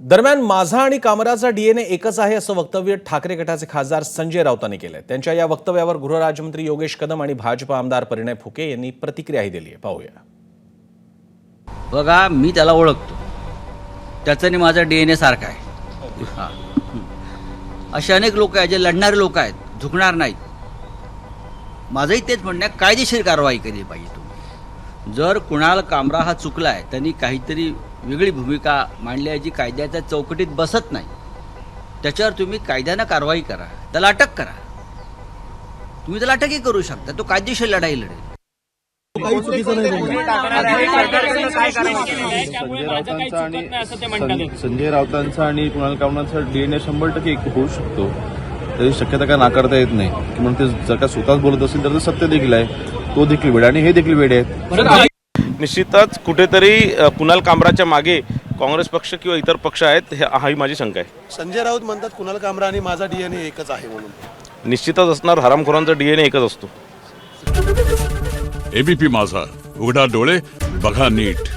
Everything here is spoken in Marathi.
दरम्यान माझा आणि कामराचा डीएनए एकच आहे असं वक्तव्य ठाकरे गटाचे खासदार संजय राऊतांनी केलंय। त्यांच्या या वक्तव्यावर गृहराज्यमंत्री योगेश कदम आणि भाजपा आमदार परिणय फुके यांनी प्रतिक्रियाही दिली आहे। पाहूया। बघा, मी त्याला ओळखतो, त्याचा आणि माझा डीएनए सारखा आहे। असे अनेक लोक आहेत जे लढणारे लोक आहेत, झुकणार नाहीत। माझंही तेच म्हणणं आहे, कायदेशीर कारवाई केली पाहिजे। तुम्ही जर कुणाल कामरा हा चुकलाय, त्यांनी काहीतरी वेगळी भूमिका मांडली आहे जी कायद्याच्या चौकटीत बसत नाही, त्याच्यावर तुम्ही कायद्यानं कारवाई करा, त्याला अटक करा। तुम्ही त्याला अटकही करू शकता, तो कायदेशीर लढाई लढेल। संजय राऊतांचा आणि कुणाल कामराचा डीएनए 100% एक होऊ शकतो, तरी शक्यता काय नाकारता येत नाही। म्हणून ते जर का स्वतःच बोलत असेल तर ते सत्य देखील आहे, तो देखील वेळ आणि हे देखील वेळ आहेत। निश्चितच कुठेतरी कुणाल कामराच्या मागे काँग्रेस पक्ष किंवा इतर पक्ष आहेत, ही माझी शंका आहे। संजय राऊत म्हणतात कुणाल कामरा आणि माझा डीएनए एकच आहे म्हणून। निश्चितच असणार, हरामखोरांचा डीएनए एकच असतो। एबीपी माझा, उघडा डोळे बघा नीट।